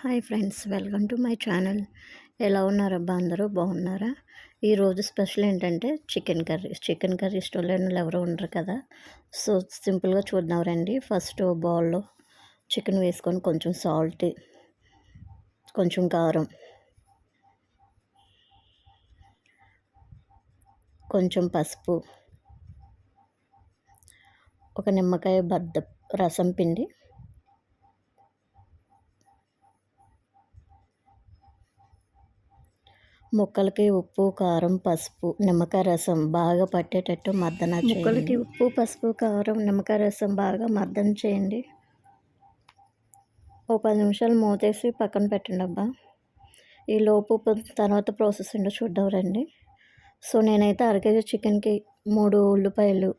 Hi friends, welcome to my channel. ఎలా ఉన్నారబ్బా? అందరూ బాగున్నారా? ఈరోజు స్పెషల్ ఏంటంటే చికెన్ కర్రీ ఇష్టం ఎవరు ఉండరు కదా. సో సింపుల్గా చూద్దాం రండి. ఫస్ట్ బౌల్లో చికెన్ వేసుకొని కొంచెం సాల్ట్, కొంచెం కారం, కొంచెం పసుపు, ఒక నిమ్మకాయ బద్ద రసం పిండి, ముక్కలకి ఉప్పు, కారం, పసుపు, నిమ్మకాయ రసం బాగా పట్టేటట్టు మర్దన చేయండి. ముక్కలకి ఉప్పు, పసుపు, కారం, నిమ్మకాయ రసం బాగా మర్దన చేయండి. ఓ 10 నిమిషాలు మూతేసి పక్కన పెట్టండి అబ్బా. ఈ లోపు తర్వాత ప్రాసెస్ ఏంటో చూద్దాం రండి. సో నేనైతే అరకేజీ చికెన్కి 3 ఉల్లిపాయలు,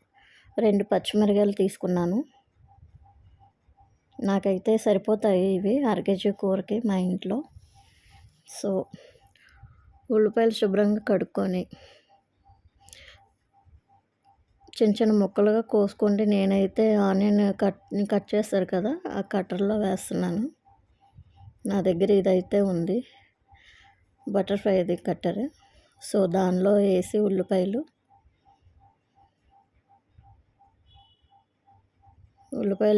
2 పచ్చిమిరకాయలు తీసుకున్నాను. నాకైతే సరిపోతాయి ఇవి అరకేజీ కూరకి మా ఇంట్లో. సో ఉల్లిపాయలు శుభ్రంగా కడుక్కొని చిన్న చిన్న ముక్కలుగా కోసుకోండి. నేనైతే ఆనియన్ కట్ చేస్తారు కదా, ఆ కట్టర్లో వేస్తున్నాను. నా దగ్గర ఇదైతే ఉంది, బటర్ఫ్లైది కట్టర్. సో దానిలో వేసి ఉల్లిపాయలు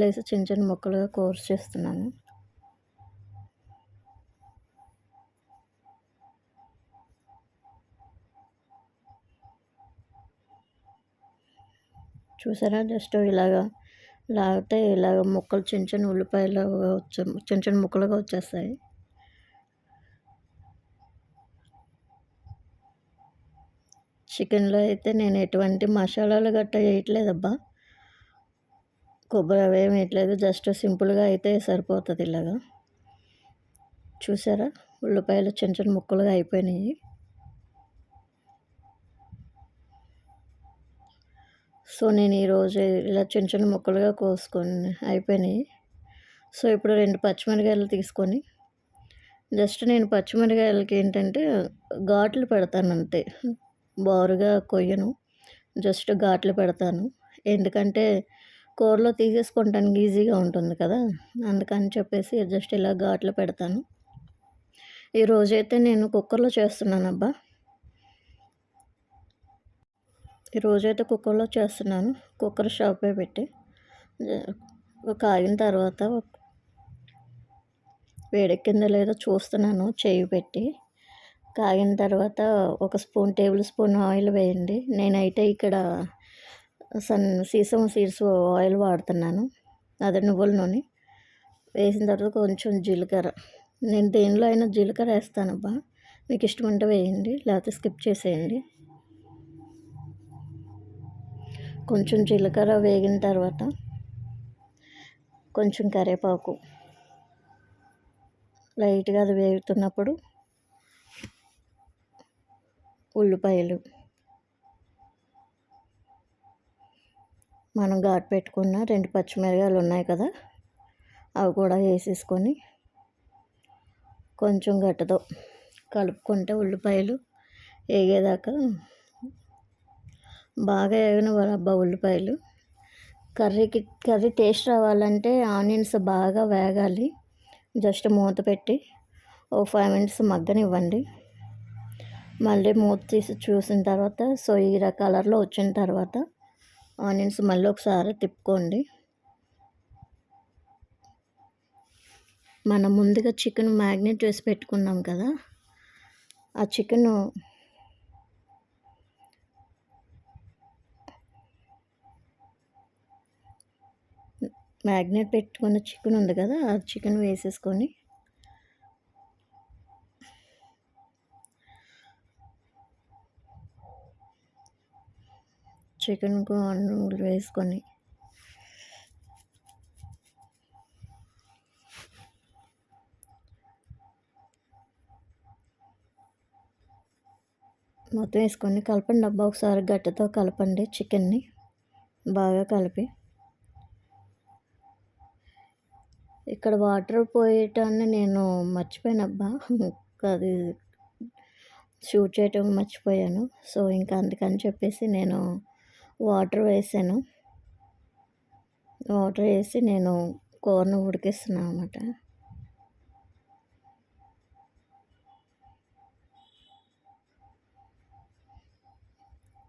వేసి చిన్న చిన్న ముక్కలుగా కోర్స్ చేస్తున్నాను. చూసారా? జస్ట్ లాగితే ఇలాగ ముక్కలు చిన్న చిన్న ఉల్లిపాయలు చిన్న చిన్న ముక్కలుగా వచ్చేస్తాయి. చికెన్లో అయితే నేను ఎటువంటి మసాలాలు గట్రా వేయట్లేదబ్బా. కొబ్బరి అవేం వేయట్లేదు, జస్ట్ సింపుల్గా అయితే సరిపోతుంది ఇలాగా. చూసారా? ఉల్లిపాయలు చిన్న చిన్న ముక్కలుగా అయిపోయినాయి. సో నేను ఈరోజు ఇలా చిన్న చిన్న ముక్కలుగా కోసుకొని అయిపోయినాయి. సో ఇప్పుడు 2 పచ్చిమిరకాయలు తీసుకొని జస్ట్ నేను పచ్చిమిరకాయలకి ఏంటంటే ఘాట్లు పెడతాను అంతే, బారుగా కొయ్యను, జస్ట్ ఘాట్లు పెడతాను. ఎందుకంటే కూరలో తీసేసుకోవటానికి ఈజీగా ఉంటుంది కదా, అందుకని చెప్పేసి జస్ట్ ఇలా ఘాట్లు పెడతాను. ఈరోజైతే నేను కుక్కర్లో చేస్తున్నాను. కుక్కర్ షాపే పెట్టి కాగిన తర్వాత వేడెక్కిందో లేదో చూస్తున్నాను చేయి పెట్టి. కాగిన తర్వాత ఒక టేబుల్ స్పూన్ ఆయిల్ వేయండి. నేనైతే ఇక్కడ సీసం సీడ్స్ ఆయిల్ వాడుతున్నాను, అదే నువ్వుల నూనె. వేసిన తర్వాత కొంచెం జీలకర్ర, నేను దేనిలో అయినా జీలకర్ర వేస్తానబ్బా. మీకు ఇష్టం ఉంటే వేయండి, లేకపోతే స్కిప్ చేసేయండి. కొంచెం జీలకర్ర వేగిన తర్వాత కొంచెం కరివేపాకు, లైట్గా అది వేగుతున్నప్పుడు ఉల్లిపాయలు, మనం ఘాటు పెట్టుకున్న 2 పచ్చిమిరకాయలు ఉన్నాయి కదా, అవి కూడా వేసేసుకొని కొంచెం గట్టతో కలుపుకుంటే ఉల్లిపాయలు వేగేదాకా బాగా వేగనివ్వాలబ్బా. ఉల్లిపాయలు కర్రీ టేస్ట్ రావాలంటే ఆనియన్స్ బాగా వేగాలి. జస్ట్ మూత పెట్టి ఓ 5 మినిట్స్ మగ్గనివ్వండి. మళ్ళీ మూత తీసి చూసిన తర్వాత సో ఈ కలర్లో వచ్చిన తర్వాత ఆనియన్స్ మళ్ళీ ఒకసారి తిప్పుకోండి. మనం ముందుగా చికెన్ మ్యాగ్నేట్ చేసి పెట్టుకున్నాం కదా, ఆ చికెన్ మ్యాగ్నేట్ పెట్టుకున్న చికెన్ ఉంది కదా, ఆ చికెన్ వేసేసుకొని చికెన్కు నూనె వేసుకొని మొత్తం వేసుకొని కలపండి అబ్బా. ఒకసారి గట్టతో కలపండి, చికెన్ని బాగా కలిపి. ఇక్కడ వాటర్ పోయటాన్ని నేను మర్చిపోయానబ్బా, అది షూట్ చేయటం మర్చిపోయాను. సో ఇంకా అందుకని చెప్పేసి నేను వాటర్ వేసాను. వాటర్ వేసి నేను కూరను ఉడికిస్తున్నాను అన్నమాట.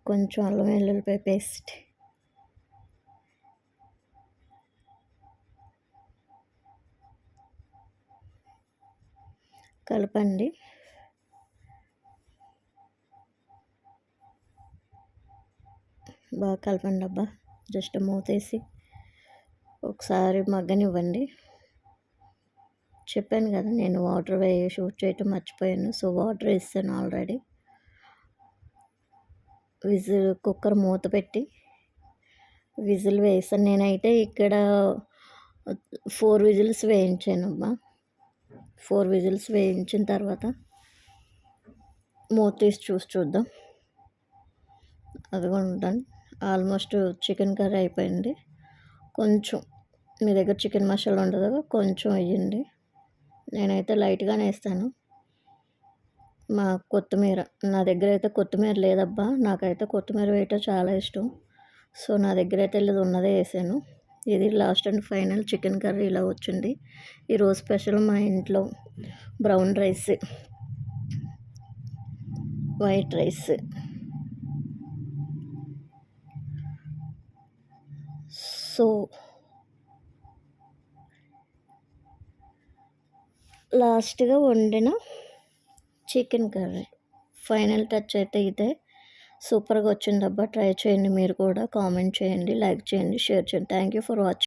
కొంచెం అల్లం వెల్లుల్లిపాయ పేస్ట్, కలపండి. బాగా కలపండి అబ్బా. జస్ట్ మూతేసి ఒకసారి మగ్గనివ్వండి. చెప్పాను కదా, నేను వాటర్ షూట్ చేయటం మర్చిపోయాను. సో వాటర్ వేసాను ఆల్రెడీ. కుక్కర్ మూత పెట్టి విజిల్ వేసాను. నేనైతే ఇక్కడ 4 విజిల్స్ వేయించానమ్మా. 4 విజిల్స్ వేయించిన తర్వాత మూత తీసి చూద్దాం. అదిగోండి, ఆల్మోస్ట్ చికెన్ కర్రీ అయిపోయింది. కొంచెం మీ దగ్గర చికెన్ మసాలా ఉండదు, కొంచెం వేయండి. నేనైతే లైట్గానే వేస్తాను. కొత్తిమీర, నా దగ్గర అయితే కొత్తిమీర లేదబ్బా. నాకైతే కొత్తిమీర వేయటం చాలా ఇష్టం. సో నా దగ్గర అయితే లేదు, ఉన్నదే వేసాను. ఇది last and final chicken curry ఇలా వచ్చింది. ఈరోజు స్పెషల్ మా ఇంట్లో brown rice, white rice. So లాస్ట్గా వండిన చికెన్ కర్రీ ఫైనల్ టచ్ అయితే ఇదే. సూపర్గా వచ్చిందబ్బా. ట్రై చేయండి మీరు కూడా. కామెంట్ చేయండి, లైక్ చేయండి, షేర్ చేయండి. Thank you for watching.